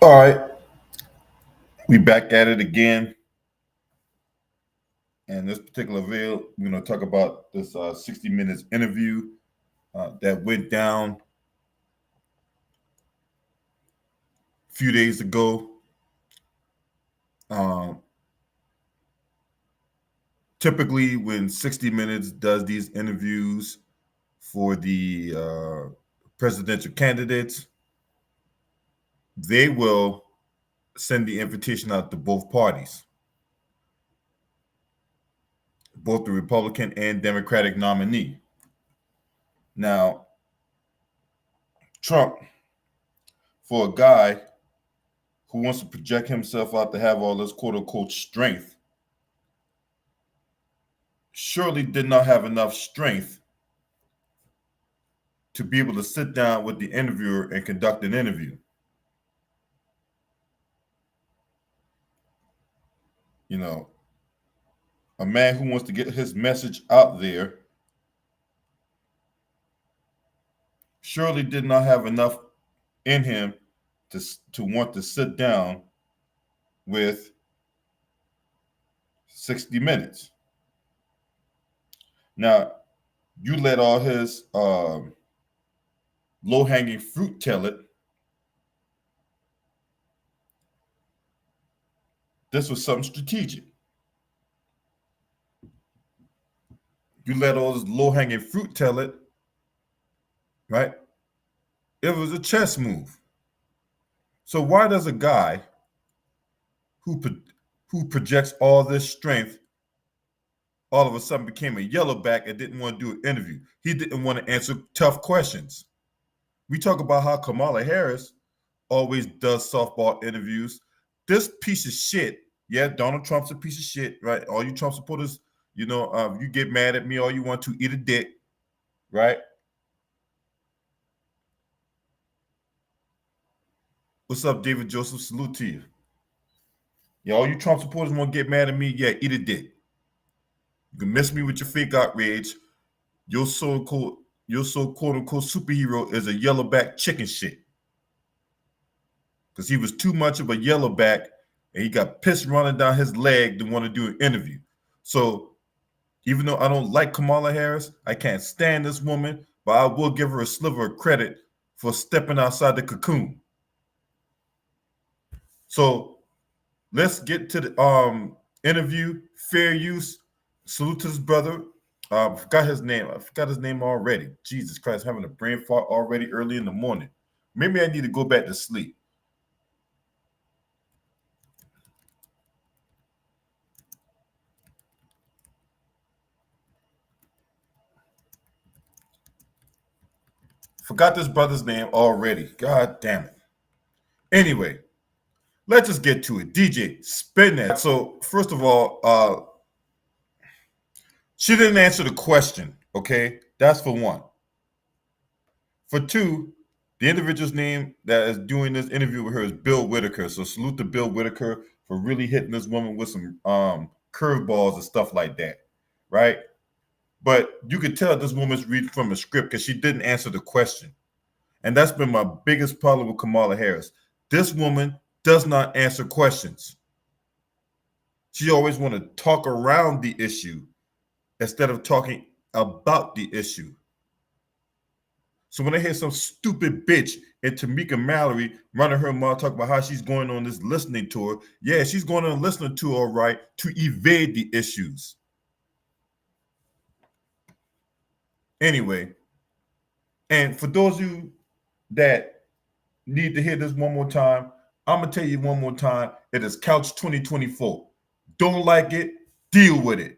All right, we back at it again. And this particular video, we're going to talk about this 60 minutes interview that went down a few days ago. Um, Typically, when 60 Minutes does these interviews for the presidential candidates, they will send the invitation out to both parties, both the Republican and Democratic nominee. Now, Trump, for a guy who wants to project himself out to have all this quote unquote strength, surely did not have enough strength to be able to sit down with the interviewer and conduct an interview. You know, a man who wants to get his message out there surely did not have enough in him to want to sit down with 60 Minutes. Now, you let all his low-hanging fruit tell it. This was something strategic. You let all this low-hanging fruit tell it, right? It was a chess move. So why does a guy who projects all this strength all of a sudden became a yellowback and didn't want to do an interview? He didn't want to answer tough questions. We talk about how Kamala Harris always does softball interviews. This piece of shit, yeah, Donald Trump's a piece of shit, right? All you Trump supporters, you get mad at me all you want to, eat a dick, right? What's up, David Joseph? Salute to you. Yeah, all you Trump supporters want to get mad at me, yeah, eat a dick. You can miss me with your fake outrage. Your so-called quote-unquote superhero is a yellowback chicken shit. Because he was too much of a yellowback and he got pissed running down his leg to want to do an interview. So even though I don't like Kamala Harris, I can't stand this woman, but I will give her a sliver of credit for stepping outside the cocoon. So let's get to the interview. Fair use. Salute to this brother. I forgot his name. I forgot his name already. Jesus Christ, having a brain fart already early in the morning. Maybe I need to go back to sleep. Forgot this brother's name already. God damn it. Anyway, let's just get to it. DJ, spin that. So, first of all, she didn't answer the question, okay? That's for one. For two, the individual's name that is doing this interview with her is Bill Whitaker. So salute to Bill Whitaker for really hitting this woman with some curveballs and stuff like that, right? But you could tell this woman's reading from a script because she didn't answer the question. And that's been my biggest problem with Kamala Harris. This woman does not answer questions. She always want to talk around the issue instead of talking about the issue. So when I hear some stupid bitch and Tamika Mallory running her mouth talking about how she's going on this listening tour, yeah, she's going on a listening tour, all right, to evade the issues. Anyway, and for those of you that need to hear this one more time, I'm going to tell you one more time, it is Couch 2024. Don't like it, deal with it.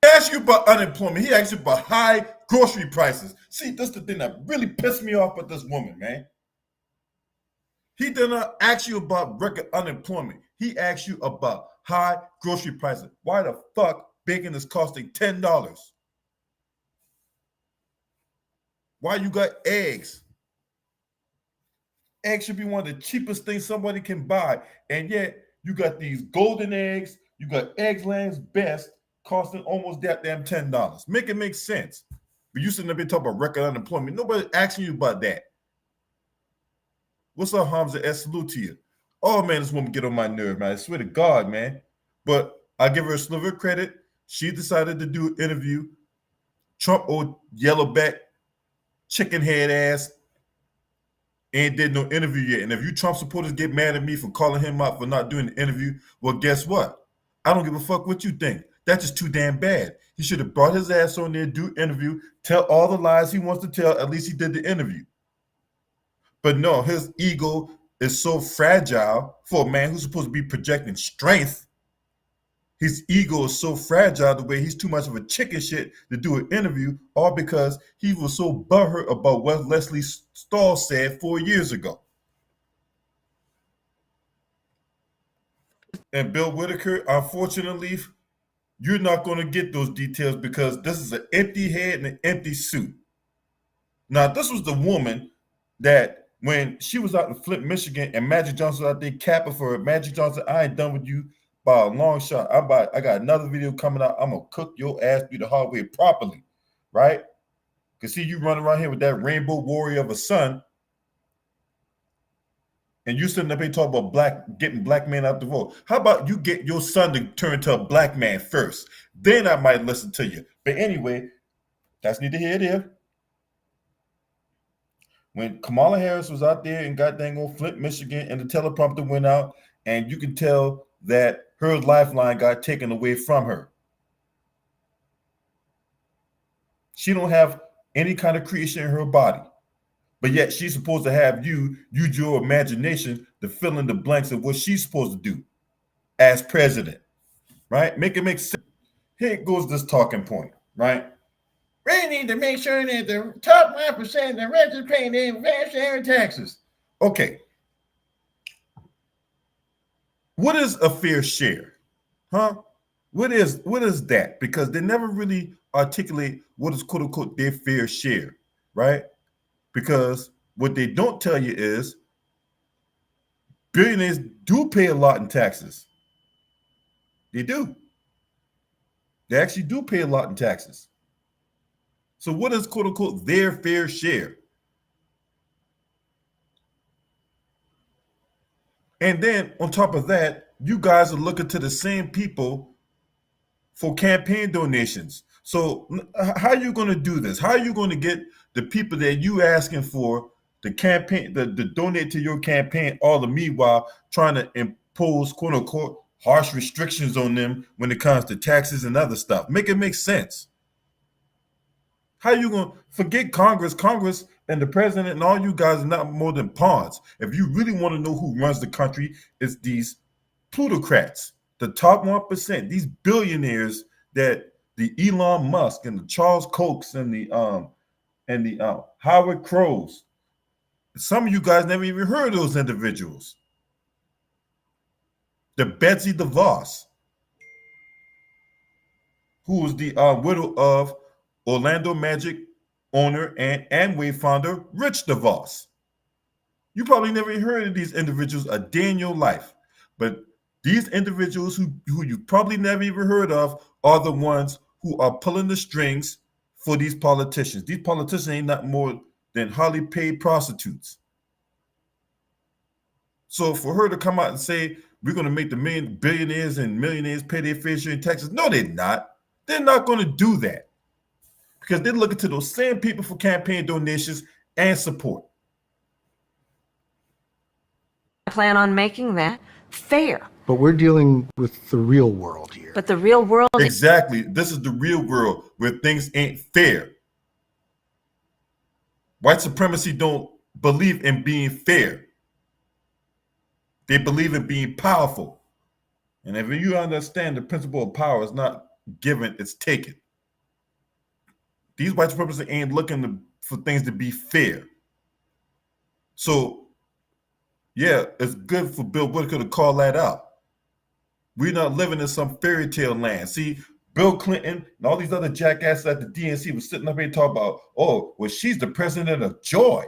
He asked you about unemployment. He asked you about high grocery prices. See, that's the thing that really pissed me off with this woman, man. He did not ask you about record unemployment. He asked you about high grocery prices. Why the fuck bacon is costing $10? Why you got eggs? Eggs should be one of the cheapest things somebody can buy. And yet you got these golden eggs, you got Eggs Land's Best costing almost that damn $10. Make it make sense. But you sitting there talking about record unemployment. Nobody asking you about that. What's up, Hamza? Salute to you. Oh man, this woman get on my nerve, man. I swear to God, man. But I give her a sliver of credit. She decided to do an interview. Trump, old yellowback, chicken head ass, ain't did no interview yet. And if you Trump supporters get mad at me for calling him out for not doing the interview, well, guess what? I don't give a fuck what you think. That's just too damn bad. He should have brought his ass on there, do interview, tell all the lies he wants to tell. At least he did the interview. But no, his ego is so fragile for a man who's supposed to be projecting strength. His ego is so fragile the way he's too much of a chicken shit to do an interview, all because he was so butthurt about what Leslie Stahl said 4 years ago. And Bill Whitaker, unfortunately, you're not going to get those details because this is an empty head and an empty suit. Now, this was the woman that when she was out in Flint, Michigan, and Magic Johnson was out there capping for her. Magic Johnson, I ain't done with you by a long shot. I got another video coming out. I'm gonna cook your ass through the hard way properly, right? Cause see you running around here with that rainbow warrior of a son, and you sitting up here talking about getting black men out the vote. How about you get your son to turn to a black man first? Then I might listen to you. But anyway, that's neither here nor there. When Kamala Harris was out there in goddamn old Flint, Michigan, and the teleprompter went out, and you can tell that her lifeline got taken away from her. She don't have any kind of creation in her body, but yet she's supposed to have you use your imagination to fill in the blanks of what she's supposed to do as president, right? Make it make sense. Here goes this talking point, right? We need to make sure that the top 1% of the rich paying their fair share of taxes. Okay. What is a fair share? Huh? What is that? Because they never really articulate what is quote unquote their fair share, right? Because what they don't tell you is billionaires do pay a lot in taxes. They do. They actually do pay a lot in taxes. So what is quote unquote their fair share? And then on top of that, you guys are looking to the same people for campaign donations. So how are you going to do this? How are you going to get the people that you asking for the campaign, the donate to your campaign, all the meanwhile trying to impose quote unquote harsh restrictions on them when it comes to taxes and other stuff? Make it make sense. How are you going to forget Congress? Congress and the president and all you guys are not more than pawns. If you really want to know who runs the country, it's these plutocrats, the top 1%, these billionaires that the Elon Musk and the Charles Kochs and the Howard Crows. Some of you guys never even heard of those individuals. The Betsy DeVos, who was the widow of Orlando Magic owner and Amway founder Rich DeVos. You probably never heard of these individuals a day in your life, but these individuals who you probably never even heard of are the ones who are pulling the strings for these politicians. These politicians ain't not more than highly paid prostitutes. So for her to come out and say, we're going to make the billionaires and millionaires pay their fair share in taxes, no, they're not. They're not going to do that because they're looking to those same people for campaign donations and support. I plan on making that fair. But we're dealing with the real world here. But the real world... Exactly. This is the real world where things ain't fair. White supremacy don't believe in being fair. They believe in being powerful. And if you understand the principle of power is not given, it's taken. These white supremacists ain't looking for things to be fair. So, yeah, it's good for Bill Whitaker to call that out. We're not living in some fairy tale land. See, Bill Clinton and all these other jackasses at the DNC was sitting up here talking about, oh, well, she's the president of joy.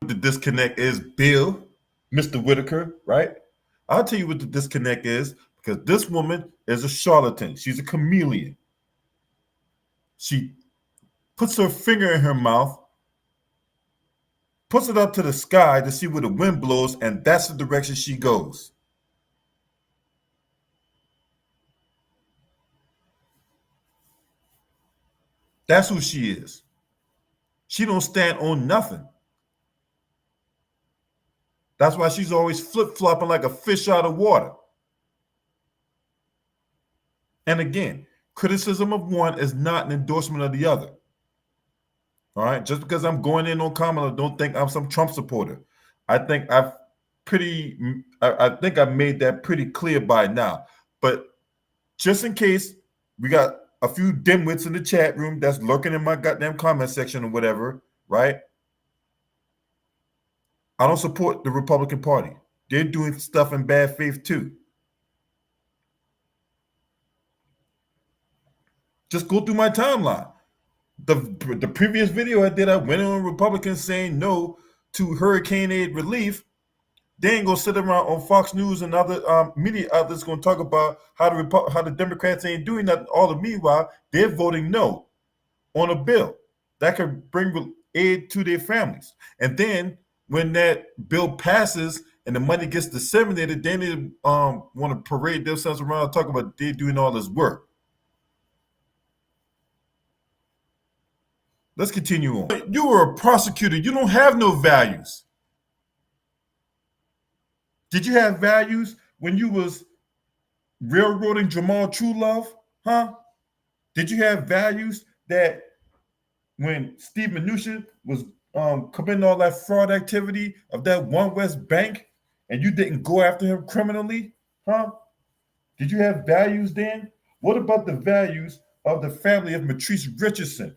The disconnect is Bill, Mr. Whitaker, right? I'll tell you what the disconnect is, because this woman is a charlatan. She's a chameleon. She puts her finger in her mouth, puts it up to the sky to see where the wind blows, and that's the direction she goes. That's who she is. She don't stand on nothing. That's why she's always flip-flopping like a fish out of water. And again, criticism of one is not an endorsement of the other. All right, just because I'm going in on Kamala, don't think I'm some Trump supporter. I think I've made that pretty clear by now. But just in case we got a few dimwits in the chat room that's lurking in my goddamn comment section or whatever, right? I don't support the Republican Party. They're doing stuff in bad faith too. Just go through my timeline. The previous video I did, I went on Republicans saying no to hurricane aid relief. They ain't gonna sit around on Fox News and other media outlets gonna talk about how the Democrats ain't doing nothing. All the meanwhile, they're voting no on a bill that could bring aid to their families. And then when that bill passes and the money gets disseminated, then they want to parade themselves around and talk about they're doing all this work. Let's continue on. You were a prosecutor. You don't have no values. Did you have values when you was railroading Jamal Truelove? Huh? Did you have values that when Steve Mnuchin was committing all that fraud activity of that One West Bank and you didn't go after him criminally? Huh? Did you have values then? What about the values of the family of Matrice Richardson?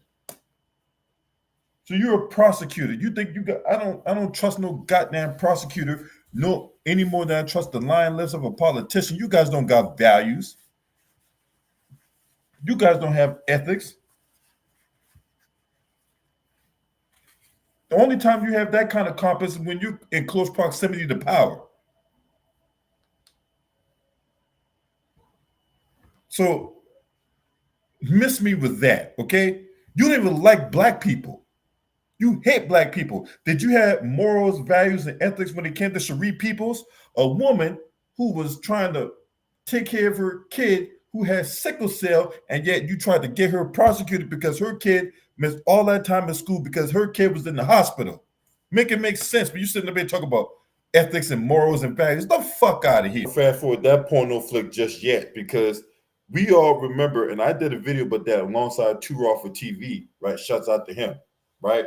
So you're a prosecutor. You think you got? I don't trust no goddamn prosecutor no any more than I trust the lying lips of a politician. You guys don't got values. You guys don't have ethics. The only time you have that kind of compass is when you're in close proximity to power. So miss me with that, okay? You don't even like black people. You hate black people. Did you have morals, values, and ethics when it came to Cherie Peoples, a woman who was trying to take care of her kid who has sickle cell, and yet you tried to get her prosecuted because her kid missed all that time in school because her kid was in the hospital? Make it make sense, but you sitting there talking about ethics and morals and values. The fuck out of here. Fast forward that porno flick just yet because we all remember, and I did a video about that alongside Too Raw for TV, right? Shouts out to him, right?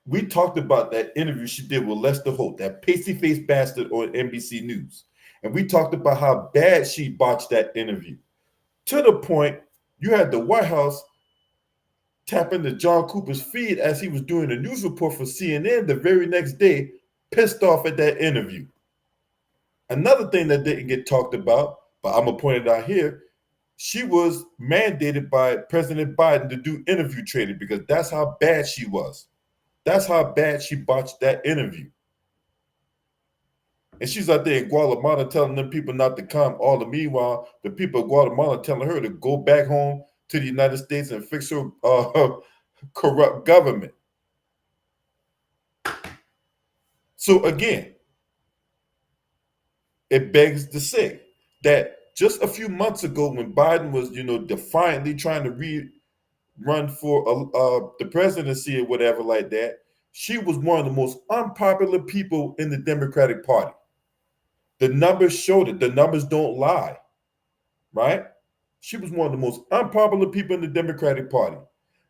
We talked about that interview she did with Lester Holt, that pasty-faced bastard on NBC News. And we talked about how bad she botched that interview. To the point, you had the White House tap into John Cooper's feed as he was doing a news report for CNN the very next day, pissed off at that interview. Another thing that didn't get talked about, but I'm going to point it out here, she was mandated by President Biden to do interview trading because that's how bad she was. That's how bad she botched that interview. And she's out there in Guatemala telling them people not to come. All the meanwhile, the people of Guatemala telling her to go back home to the United States and fix her corrupt government. So again, it begs to say that just a few months ago when Biden was, defiantly trying to run for the presidency or whatever like that, she was one of the most unpopular people in the Democratic Party. The numbers showed it. The numbers don't lie, right? She was one of the most unpopular people in the Democratic Party.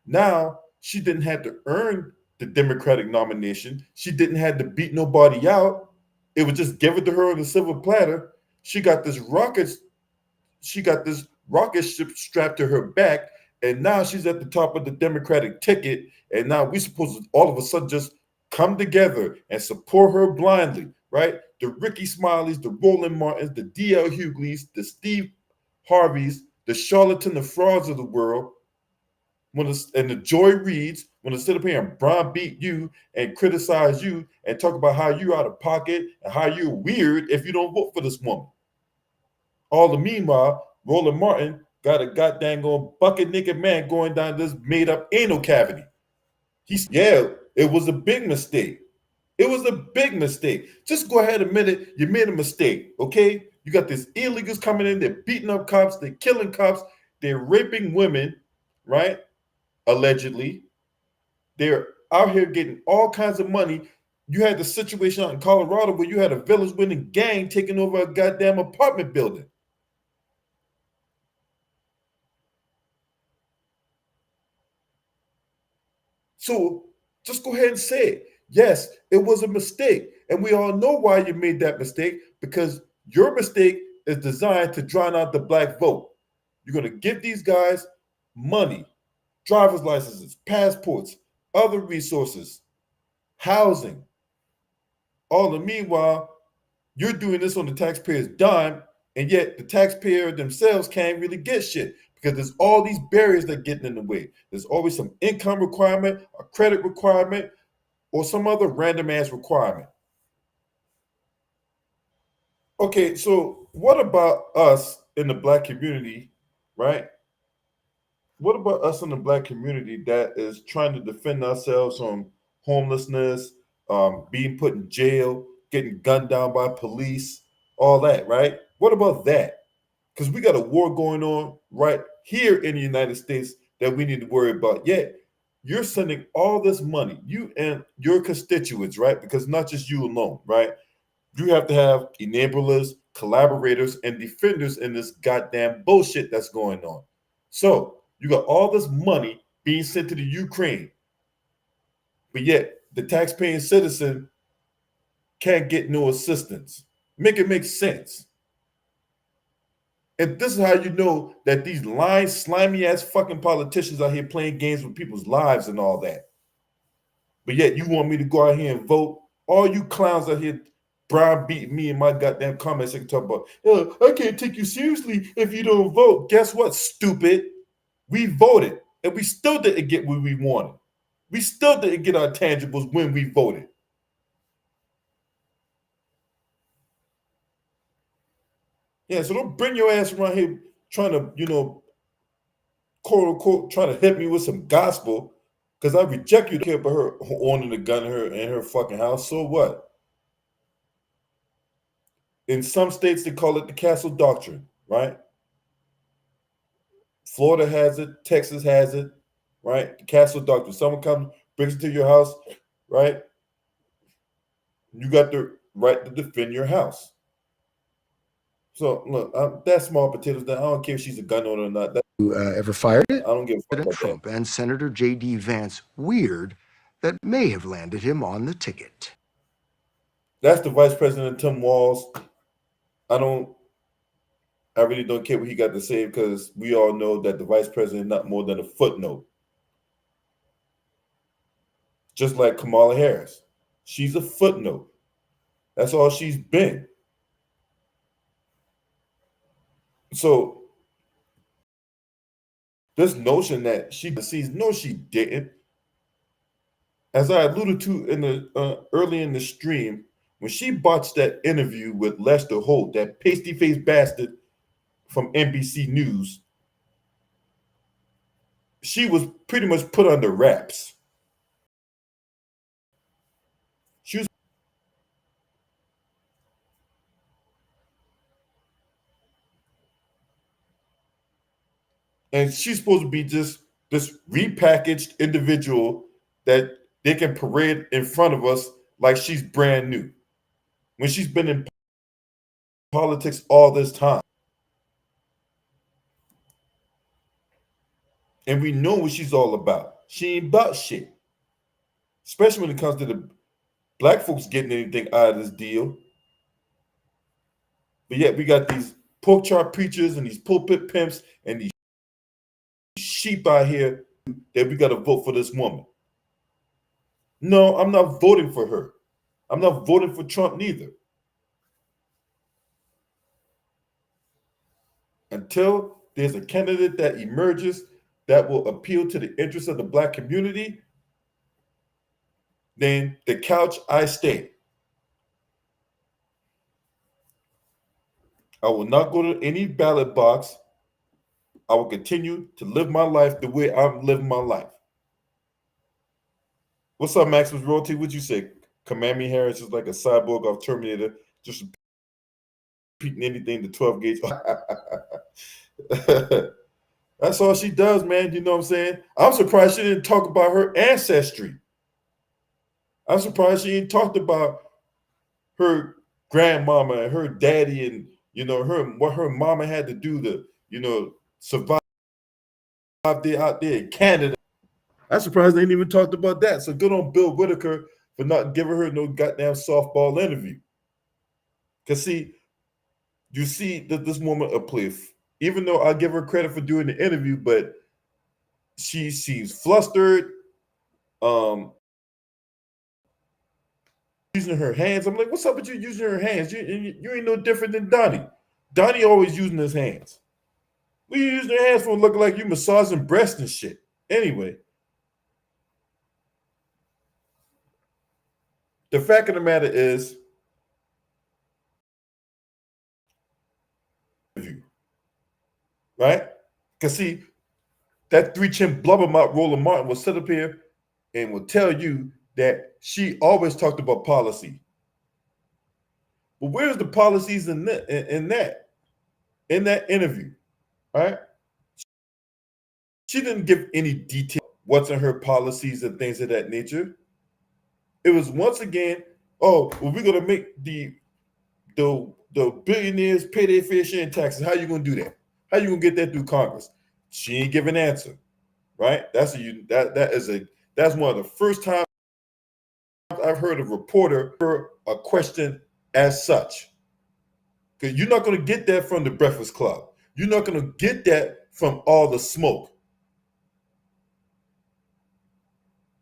Now, she didn't have to earn the Democratic nomination. She didn't have to beat nobody out. It was just given to her on a silver platter. She got this rocket ship strapped to her back, and now she's at the top of the Democratic ticket, and now we're supposed to all of a sudden just come together and support her blindly, right? The Ricky Smileys, the Roland Martins, the D.L. Hugleys, the Steve Harveys, the charlatan, the frauds of the world, and the Joy Reids want to sit up here and browbeat you and criticize you and talk about how you're out of pocket and how you're weird if you don't vote for this woman. All the meanwhile, Roland Martin got a goddamn going bucket naked man going down this made up anal cavity. Yeah, it was a big mistake. It was a big mistake. Just go ahead and admit it. You made a mistake, okay? You got these illegals coming in. They're beating up cops. They're killing cops. They're raping women, right? Allegedly. They're out here getting all kinds of money. You had the situation out in Colorado where you had a village winning gang taking over a goddamn apartment building. So just go ahead and say it. Yes, it was a mistake. And we all know why you made that mistake, because your mistake is designed to drown out the black vote. You're going to give these guys money, driver's licenses, passports, other resources, housing. All the meanwhile, you're doing this on the taxpayer's dime, and yet the taxpayer themselves can't really get shit because there's all these barriers that are getting in the way. There's always some income requirement, a credit requirement, or some other random ass requirement. Okay, so what about us in the black community, right? What about us in the black community that is trying to defend ourselves from homelessness, being put in jail, getting gunned down by police, all that, right? What about that? Because we got a war going on right here in the United States that we need to worry about. Yet you're sending all this money, you and your constituents, right? Because not just you alone, right? You have to have enablers, collaborators, and defenders in this goddamn bullshit that's going on. So you got all this money being sent to the Ukraine, but yet the taxpaying citizen can't get no assistance. Make it make sense. And this is how you know that these lying, slimy ass fucking politicians out here playing games with people's lives and all that. But yet you want me to go out here and vote? All you clowns out here browbeating me in my goddamn comments and talk about, oh, I can't take you seriously if you don't vote. Guess what, stupid? We voted, and we still didn't get what we wanted. We still didn't get our tangibles when we voted. Yeah, so don't bring your ass around here trying to, quote unquote, trying to hit me with some gospel, because I reject you to care about her owning a gun in her fucking house. So what? In some states, they call it the castle doctrine, right? Florida has it, Texas has it, right? The castle doctrine. Someone comes, brings it to your house, right? You got the right to defend your house. So look, that's small potatoes. I don't care if she's a gun owner or not. Ever fired it? I don't give a fuck President about Trump that. and Senator J.D. Vance weird that may have landed him on the ticket. That's the Vice President Tim Walz. I really don't care what he got to say, because we all know that the Vice President is not more than a footnote. Just like Kamala Harris. She's a footnote. That's all she's been. So this notion that she sees, no, she didn't. As I alluded to in the early in the stream, when she botched that interview with Lester Holt, that pasty-faced bastard from NBC News, she was pretty much put under wraps. She was, and she's supposed to be just this repackaged individual that they can parade in front of us like she's brand new, when she's been in politics all this time. And we know what she's all about. She ain't about shit. Especially when it comes to the black folks getting anything out of this deal. But yet we got these pork chop preachers and these pulpit pimps and these sheep out here that we got to vote for this woman. No, I'm not voting for her. I'm not voting for Trump neither. Until there's a candidate that emerges that will appeal to the interests of the black community, then the couch I stay. I will not go to any ballot box I will continue to live my life the way I'm living my life. What's up, Maximus Royalty? What'd you say? Kamala Harris is like a cyborg off Terminator, just repeating anything the 12 gauge. That's all she does, man. You know what I'm saying? I'm surprised she didn't talk about her ancestry. I'm surprised she didn't talk about her grandmama and her daddy and, you know, what her mama had to do to, you know, survive out there in Canada. I'm surprised they ain't even talked about that. So good on Bill Whitaker for not giving her no goddamn softball interview. Because see, you see that this woman a pliff. Even though I give her credit for doing the interview, but she seems flustered. Using her hands. I'm like, what's up with you using her hands? You ain't no different than Donnie. Donnie always using his hands. What are you using your hands for? Looking like you massaging breasts and shit. Anyway, the fact of the matter is, right? Because see, that three-chin blubbermouth Roland Martin will sit up here and will tell you that she always talked about policy. But where's the policies in that interview, right? She didn't give any detail what's in her policies and things of that nature. It was once again, oh, well, we're gonna make the billionaires pay their fair share in taxes. How you gonna do that? How you gonna get that through Congress? She ain't give an answer, right? That's one of the first times I've heard a reporter for a question as such. Because you're not gonna get that from the Breakfast Club. You're not gonna get that from All the Smoke.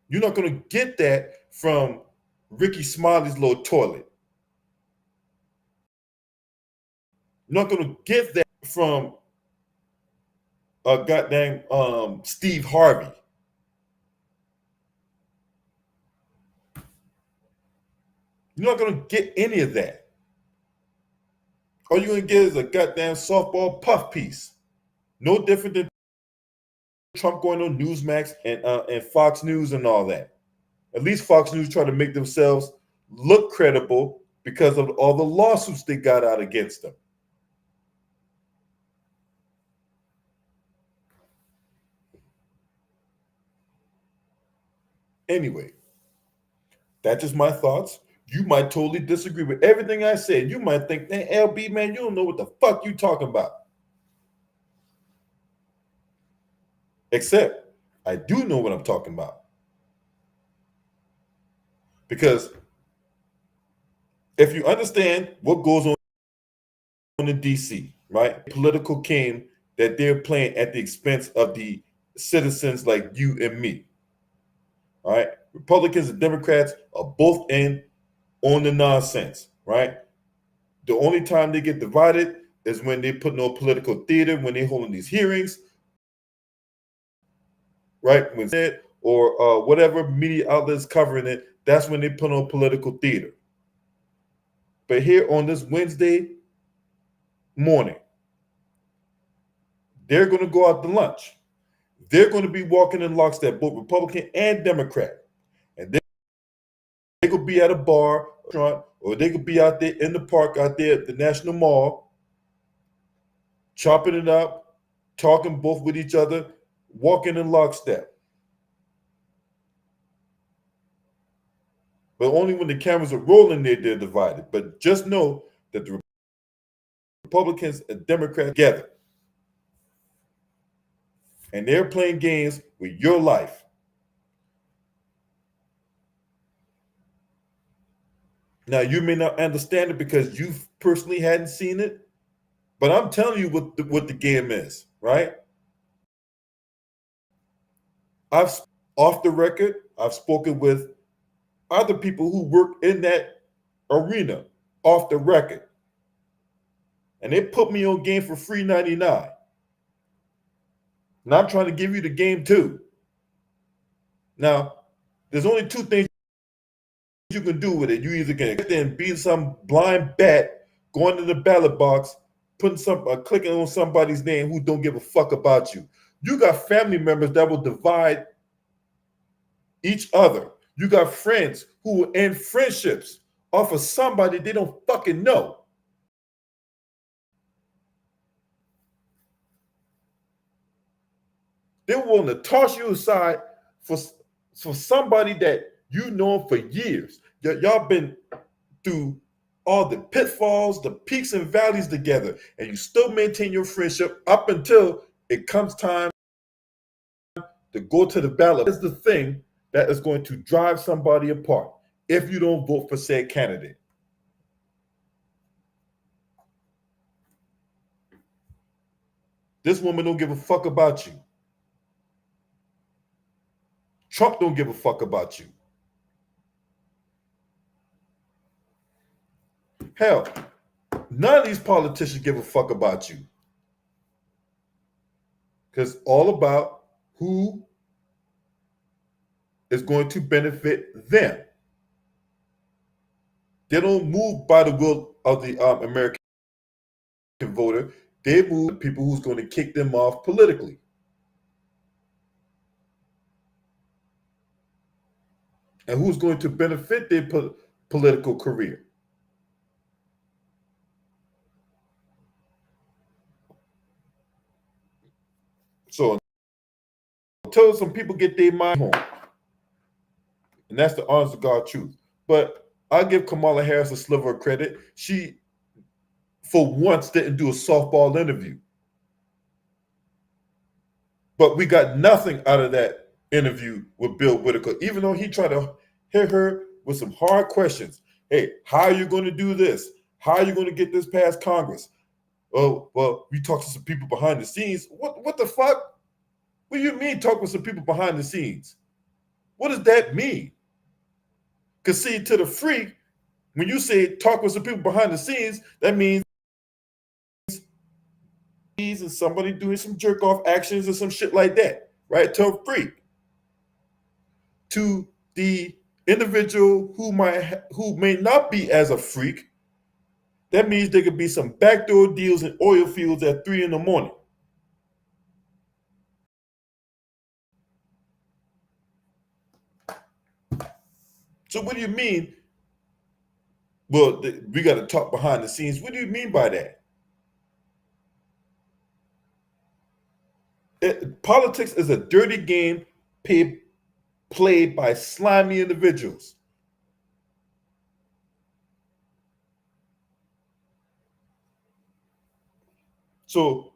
You're not going to get that from Ricky Smiley's little toilet. You're not going to get that from goddamn Steve Harvey. You're not going to get any of that. All you're going to get is a goddamn softball puff piece. No different than Trump going on Newsmax and Fox News and all that. At least Fox News try to make themselves look credible because of all the lawsuits they got out against them. Anyway, that's just my thoughts. You might totally disagree with everything I said. You might think, hey, LB, man, you don't know what the fuck you talking about. Except I do know what I'm talking about. Because if you understand what goes on in DC, right? Political game that they're playing at the expense of the citizens like you and me. All right. Republicans and Democrats are both in on the nonsense, right? The only time they get divided is when they put no political theater, when they're holding these hearings, right? When it or whatever media outlets covering it, that's when they put on political theater. But here on this Wednesday morning, they're going to go out to lunch. They're going to be walking in lockstep, both Republican and Democrat. And they could be at a bar, or they could be out there in the park, out there at the National Mall, chopping it up, talking both with each other, walking in lockstep. But only when the cameras are rolling there, they're divided. But just know that the Republicans and Democrats together. And they're playing games with your life. Now, you may not understand it because you personally hadn't seen it, but I'm telling you what the game is, right? Off the record, I've spoken with other people who work in that arena off the record. And they put me on game for free 99. And I'm trying to give you the game too. Now, there's only two things you can do with it. You either can get there and be some blind bat going to the ballot box clicking on somebody's name who don't give a fuck about you. You got family members that will divide each other. You got friends who will end friendships off of somebody they don't fucking know. They're willing to toss you aside for somebody that you know for years. Y'all been through all the pitfalls, the peaks and valleys together, and you still maintain your friendship up until it comes time to go to the ballot. That's the thing that is going to drive somebody apart if you don't vote for said candidate. This woman don't give a fuck about you. Trump don't give a fuck about you. Hell, none of these politicians give a fuck about you. Because it's all about who is going to benefit them. They don't move by the will of the American voter. They move the people who's going to kick them off politically. And who's going to benefit their political career. So until some people get their mind home, and that's the honest to God truth. But I give Kamala Harris a sliver of credit. She, for once, didn't do a softball interview. But we got nothing out of that interview with Bill Whitaker, even though he tried to hit her with some hard questions. Hey, how are you going to do this? How are you going to get this past Congress? Oh, well, we talked to some people behind the scenes. What the fuck? What do you mean talk with some people behind the scenes? What does that mean? Because see, to the freak, when you say talk with some people behind the scenes, that means and somebody doing some jerk off actions or some shit like that, right? To a freak. To the individual who may not be as a freak, that means there could be some backdoor deals in oil fields at 3 a.m. So what do you mean? Well, we got to talk behind the scenes. What do you mean by that? Politics is a dirty game played by slimy individuals. So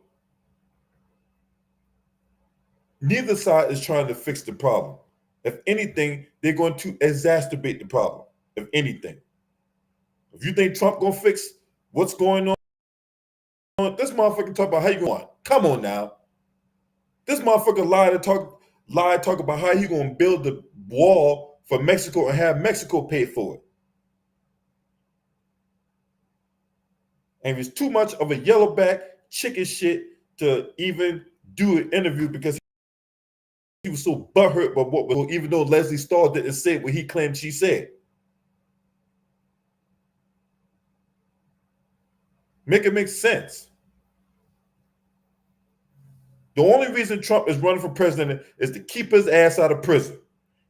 neither side is trying to fix the problem. If anything, they're going to exacerbate the problem. If anything. If you think Trump gonna fix what's going on, this motherfucker talk about how you going. Come on now. This motherfucker talk about how he gonna build the wall for Mexico and have Mexico pay for it. And it's too much of a yellowback chicken shit to even do an interview because he was so butthurt by what was, even though Leslie Stahl didn't say what he claimed she said. Make it make sense. The only reason Trump is running for president is to keep his ass out of prison.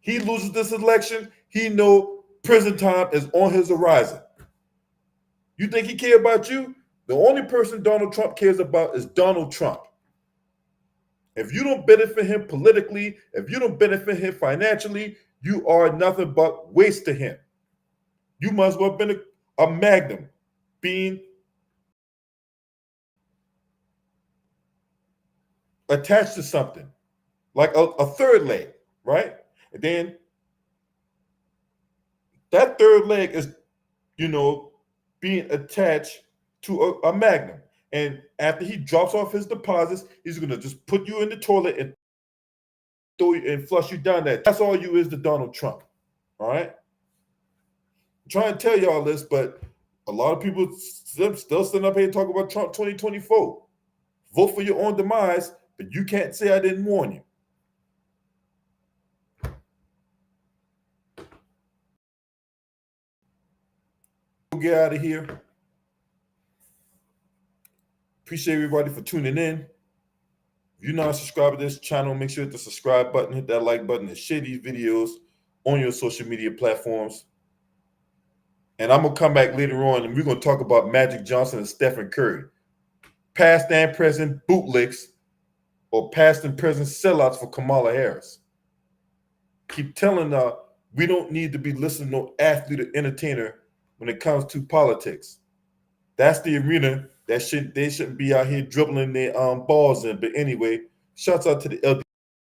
He loses this election, he know prison time is on his horizon. You think he care about you? The only person Donald Trump cares about is Donald Trump. If you don't benefit him politically, if you don't benefit him financially, you are nothing but waste to him. You must well have been a magnum being attached to something, like a third leg, right? And then that third leg is, being attached to a magnum. And after he drops off his deposits, he's going to just put you in the toilet and throw you and flush you down there. That's all you is to Donald Trump. All right? I'm trying to tell y'all this, but a lot of people still stand up here and talk about Trump 2024. Vote for your own demise, but you can't say I didn't warn you. Get out of here. Appreciate everybody for tuning in. If you're not subscribed to this channel, make sure to hit the subscribe button, hit that like button, and share these videos on your social media platforms. And I'm going to come back later on, and we're going to talk about Magic Johnson and Stephen Curry. Past and present bootlicks or past and present sellouts for Kamala Harris. Keep telling we don't need to be listening to no athlete or entertainer when it comes to politics. That's the arena that they shouldn't be out here dribbling their balls in. But anyway, shouts out to the